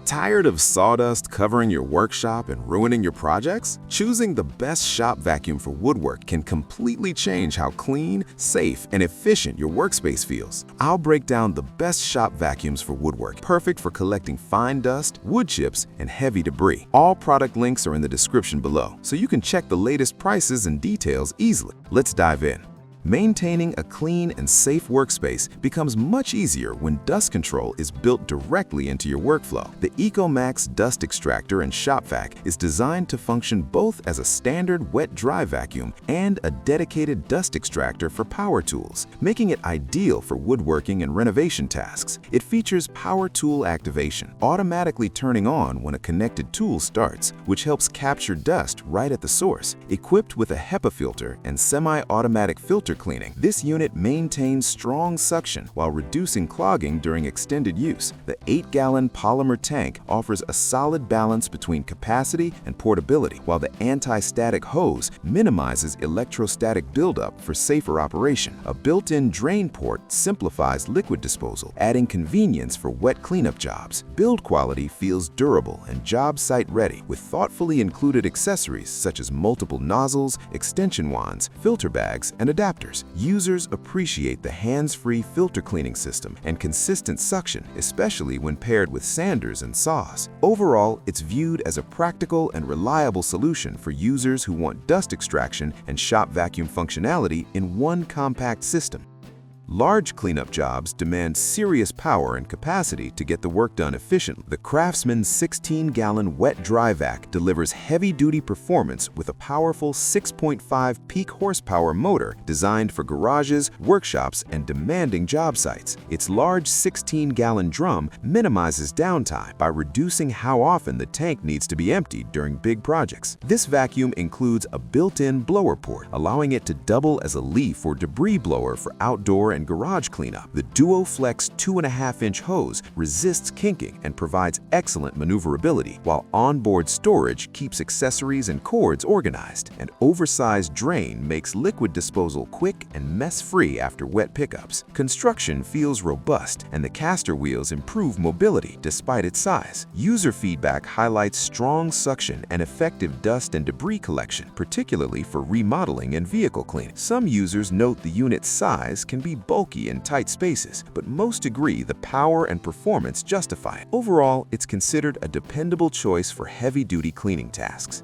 Tired of sawdust covering your workshop and ruining your projects? Choosing the best shop vacuum for woodwork can completely change how clean, safe, and efficient your workspace feels. I'll break down the best shop vacuums for woodwork, perfect for collecting fine dust, wood chips, and heavy debris. All product links are in the description below, so you can check the latest prices and details easily. Let's dive in. Maintaining a clean and safe workspace becomes much easier when dust control is built directly into your workflow. The Ecomax dust extractor and shop vac is designed to function both as a standard wet-dry vacuum and a dedicated dust extractor for power tools, making it ideal for woodworking and renovation tasks. It features power tool activation, automatically turning on when a connected tool starts, which helps capture dust right at the source. Equipped with a HEPA filter and semi-automatic filter cleaning, this unit maintains strong suction while reducing clogging during extended use. The 8-gallon polymer tank offers a solid balance between capacity and portability, while the anti-static hose minimizes electrostatic buildup for safer operation. A built-in drain port simplifies liquid disposal, adding convenience for wet cleanup jobs. Build quality feels durable and job site ready, with thoughtfully included accessories such as multiple nozzles, extension wands, filter bags, and adapters. Users appreciate the hands-free filter cleaning system and consistent suction, especially when paired with sanders and saws. Overall, it's viewed as a practical and reliable solution for users who want dust extraction and shop vacuum functionality in one compact system. Large cleanup jobs demand serious power and capacity to get the work done efficiently. The Craftsman 16-gallon wet dry vac delivers heavy-duty performance with a powerful 6.5 peak horsepower motor designed for garages, workshops, and demanding job sites. Its large 16-gallon drum minimizes downtime by reducing how often the tank needs to be emptied during big projects. This vacuum includes a built-in blower port, allowing it to double as a leaf or debris blower for outdoor and garage cleanup. The DuoFlex 2.5-inch hose resists kinking and provides excellent maneuverability, while onboard storage keeps accessories and cords organized. An oversized drain makes liquid disposal quick and mess-free after wet pickups. Construction feels robust, and the caster wheels improve mobility despite its size. User feedback highlights strong suction and effective dust and debris collection, particularly for remodeling and vehicle cleaning. Some users note the unit's size can be bulky in tight spaces, but most agree the power and performance justify it. Overall, it's considered a dependable choice for heavy-duty cleaning tasks.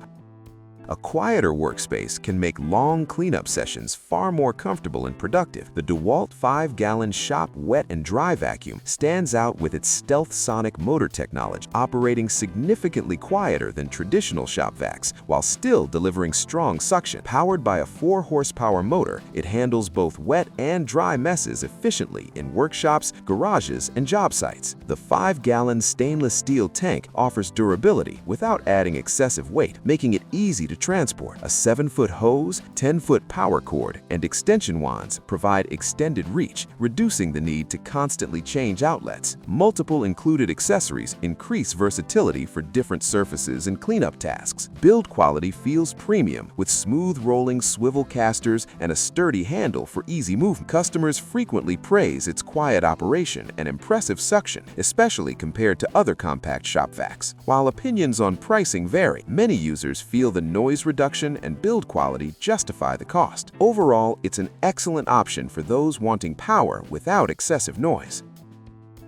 A quieter workspace can make long cleanup sessions far more comfortable and productive. The Dewalt 5-gallon shop wet and dry vacuum stands out with its stealth sonic motor technology, operating significantly quieter than traditional shop vacs, while still delivering strong suction. Powered by a 4-horsepower motor, it handles both wet and dry messes efficiently in workshops, garages, and job sites. The 5-gallon stainless steel tank offers durability without adding excessive weight, making it easy to transport. A 7-foot hose, 10-foot power cord, and extension wands provide extended reach, reducing the need to constantly change outlets. Multiple included accessories increase versatility for different surfaces and cleanup tasks. Build quality feels premium, with smooth rolling swivel casters and a sturdy handle for easy movement. Customers frequently praise its quiet operation and impressive suction, especially compared to other compact shop vacs. While opinions on pricing vary, many users feel the noise reduction and build quality justify the cost. Overall, it's an excellent option for those wanting power without excessive noise.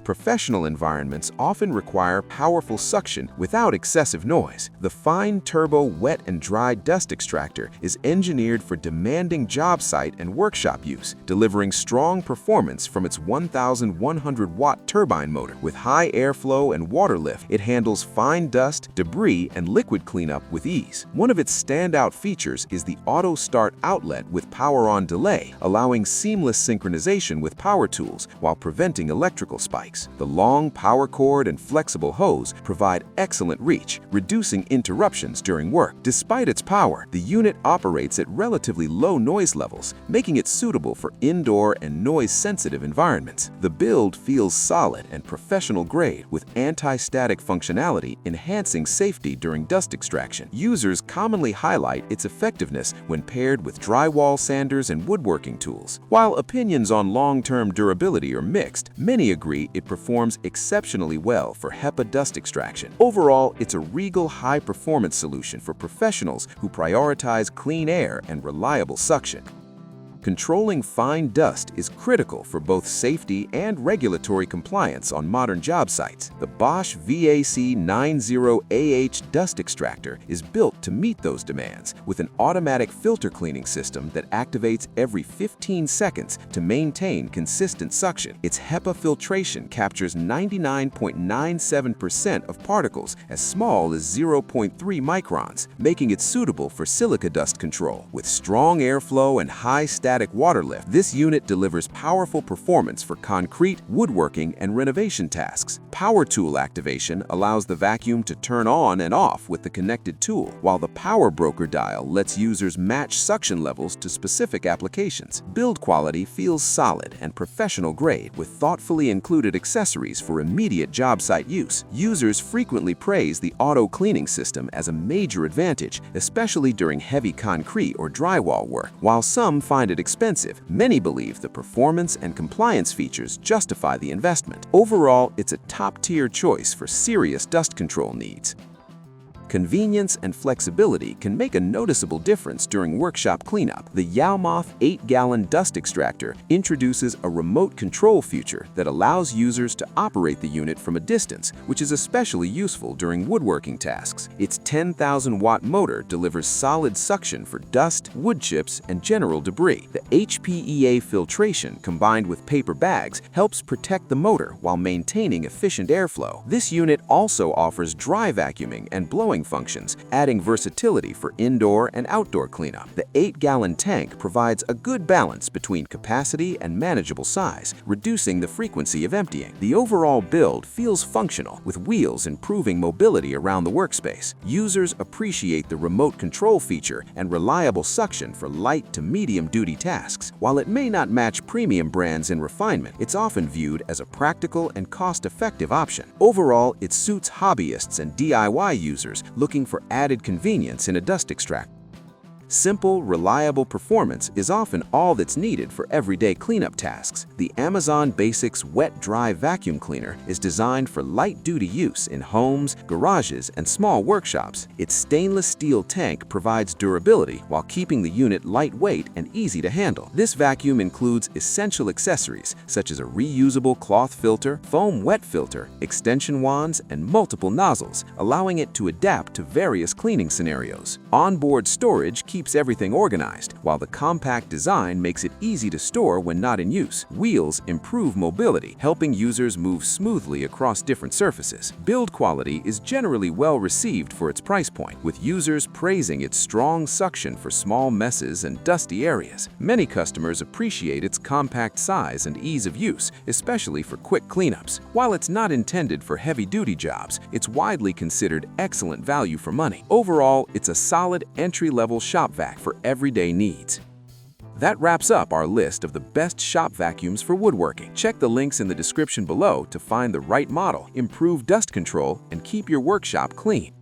Professional environments often require powerful suction without excessive noise. The Fein Turbo Wet and Dry Dust Extractor is engineered for demanding job site and workshop use, delivering strong performance from its 1,100-watt turbine motor. With high airflow and water lift, it handles fine dust, debris, and liquid cleanup with ease. One of its standout features is the auto start outlet with power on delay, allowing seamless synchronization with power tools while preventing electrical spikes. The long power cord and flexible hose provide excellent reach, reducing interruptions during work. Despite its power, the unit operates at relatively low noise levels, making it suitable for indoor and noise-sensitive environments. The build feels solid and professional-grade, with anti-static functionality enhancing safety during dust extraction. Users commonly highlight its effectiveness when paired with drywall sanders and woodworking tools. While opinions on long-term durability are mixed, many agree it it performs exceptionally well for HEPA dust extraction. Overall, it's a regal high-performance solution for professionals who prioritize clean air and reliable suction. Controlling fine dust is critical for both safety and regulatory compliance on modern job sites. The Bosch VAC 90AH dust extractor is built to meet those demands with an automatic filter cleaning system that activates every 15 seconds to maintain consistent suction. Its HEPA filtration captures 99.97% of particles as small as 0.3 microns, making it suitable for silica dust control. With strong airflow and high static water lift, this unit delivers powerful performance for concrete, woodworking, and renovation tasks. Power tool activation allows the vacuum to turn on and off with the connected tool, while the power broker dial lets users match suction levels to specific applications. Build quality feels solid and professional grade with thoughtfully included accessories for immediate job site use. Users frequently praise the auto cleaning system as a major advantage, especially during heavy concrete or drywall work. While some find it expensive, many believe the performance and compliance features justify the investment. Overall, it's a top-tier choice for serious dust control needs. Convenience and flexibility can make a noticeable difference during workshop cleanup. The Yowmoft 8-gallon dust extractor introduces a remote control feature that allows users to operate the unit from a distance, which is especially useful during woodworking tasks. Its 10,000-watt motor delivers solid suction for dust, wood chips, and general debris. The HEPA filtration combined with paper bags helps protect the motor while maintaining efficient airflow. This unit also offers dry vacuuming and blowing functions, adding versatility for indoor and outdoor cleanup. The 8-gallon tank provides a good balance between capacity and manageable size, reducing the frequency of emptying. The overall build feels functional, with wheels improving mobility around the workspace. Users appreciate the remote control feature and reliable suction for light to medium-duty tasks. While it may not match premium brands in refinement, it's often viewed as a practical and cost-effective option. Overall, it suits hobbyists and DIY users looking for added convenience in a dust extractor. Simple, reliable performance is often all that's needed for everyday cleanup tasks. The Amazon Basics Wet Dry Vacuum Cleaner is designed for light-duty use in homes, garages, and small workshops. Its stainless steel tank provides durability while keeping the unit lightweight and easy to handle. This vacuum includes essential accessories such as a reusable cloth filter, foam wet filter, extension wands, and multiple nozzles, allowing it to adapt to various cleaning scenarios. Onboard storage keeps everything organized, while the compact design makes it easy to store when not in use. Wheels improve mobility, helping users move smoothly across different surfaces. Build quality is generally well received for its price point, with users praising its strong suction for small messes and dusty areas. Many customers appreciate its compact size and ease of use, especially for quick cleanups. While it's not intended for heavy-duty jobs, it's widely considered excellent value for money. Overall, it's a solid entry-level shop vac for everyday needs. That wraps up our list of the best shop vacuums for woodworking. Check the links in the description below to find the right model, improve dust control, and keep your workshop clean.